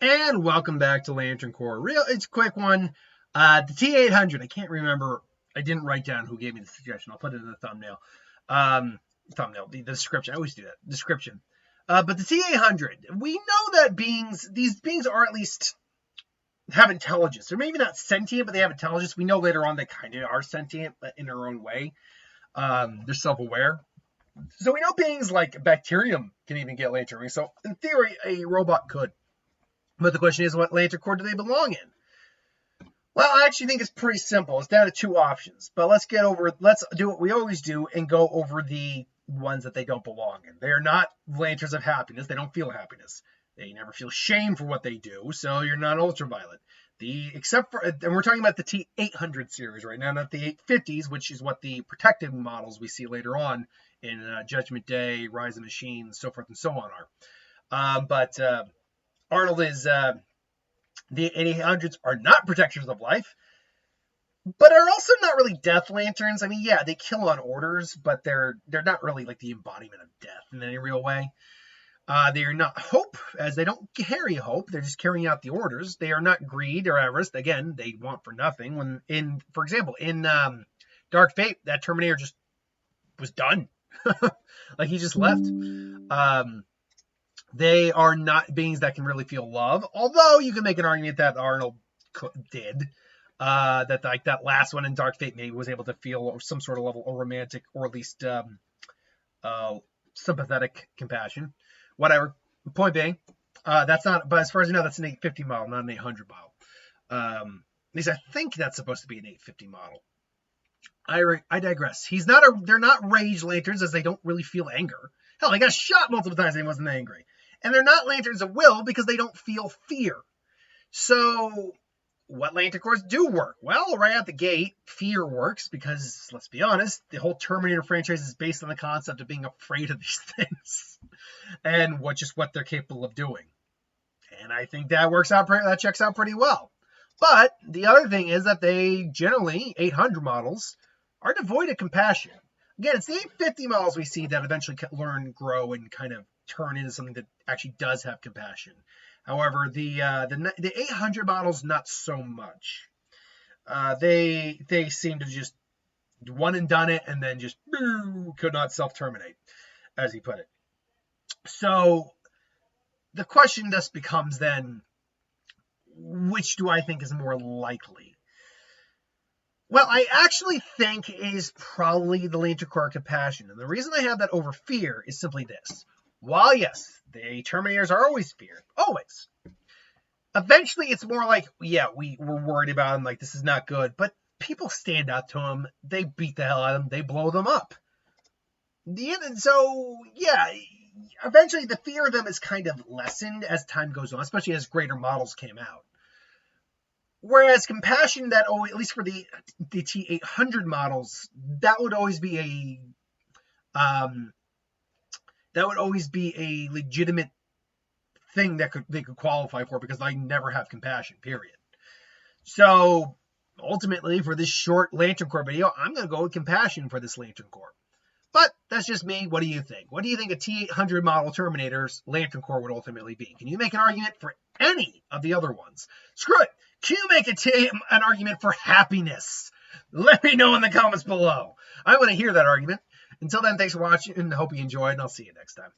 And welcome back to Lantern Corps. It's a quick one. The T-800. I can't remember. I didn't write down who gave me the suggestion. I'll put it in the thumbnail. The description. I always do that. Description. But the T-800. We know that these beings are at least have intelligence. They're maybe not sentient, but they have intelligence. We know later on they kind of are sentient, but in their own way. They're self-aware. So we know beings like bacterium can even get lantern rings. So in theory, a robot could. But the question is, what Lantern Corps do they belong in? Well, I actually think it's pretty simple. It's down to two options. But let's do what we always do and go over the ones that they don't belong in. They are not lanterns of happiness. They don't feel happiness. They never feel shame for what they do. So you're not ultraviolet. And we're talking about the T-800 series right now, not the 850s, which is what the protective models we see later on in Judgment Day, Rise of Machines, so forth and so on are. Arnold is the 800s are not protectors of life, but are also not really death lanterns. I mean, yeah, they kill on orders, but they're not really like the embodiment of death in any real way. They are not hope, as they don't carry hope. They're just carrying out the orders. They are not greed or avarice. Again, they want for nothing. For example, in Dark Fate, that Terminator just was done. Like he just left. They are not beings that can really feel love, although you can make an argument that Arnold did. That last one in Dark Fate maybe was able to feel some sort of level of romantic, or at least sympathetic compassion. Whatever. The point being, that's not. But as far as I know, that's an 850 model, not an 800 model. At least I think that's supposed to be an 850 model. I digress. They're not rage lanterns, as they don't really feel anger. Hell, they got shot multiple times and he wasn't angry. And they're not lanterns of will because they don't feel fear. So what Lantern Corps do work? Well, right out the gate, fear works because, let's be honest, the whole Terminator franchise is based on the concept of being afraid of these things and what they're capable of doing. And I think that checks out pretty well. But the other thing is that they generally, 800 models, are devoid of compassion. Again, it's the 850 models we see that eventually learn, grow, and kind of turn into something that actually does have compassion. However, the 800 models, not so much. They seem to just one and done it, and then just could not self-terminate, as he put it. So the question just becomes then, which do I think is more likely? Well, I actually think it is probably the Lantern Corps compassion. And the reason I have that over fear is simply this. While, yes, the Terminators are always feared. Always. Eventually, it's more like, yeah, we're worried about them. Like, this is not good. But people stand up to them. They beat the hell out of them. They blow them up. So, yeah, eventually the fear of them is kind of lessened as time goes on, especially as greater models came out. Whereas compassion, that at least for the T-800 models, that would always be a legitimate thing that they could qualify for, because they never have compassion, period. So ultimately, for this short Lantern Corps video, I'm going to go with compassion for this Lantern Corps. But that's just me. What do you think? What do you think a T-800 model Terminator's Lantern Corps would ultimately be? Can you make an argument for any of the other ones? Screw it. Can you make an argument for happiness? Let me know in the comments below. I want to hear that argument. Until then, thanks for watching, and I hope you enjoyed, and I'll see you next time.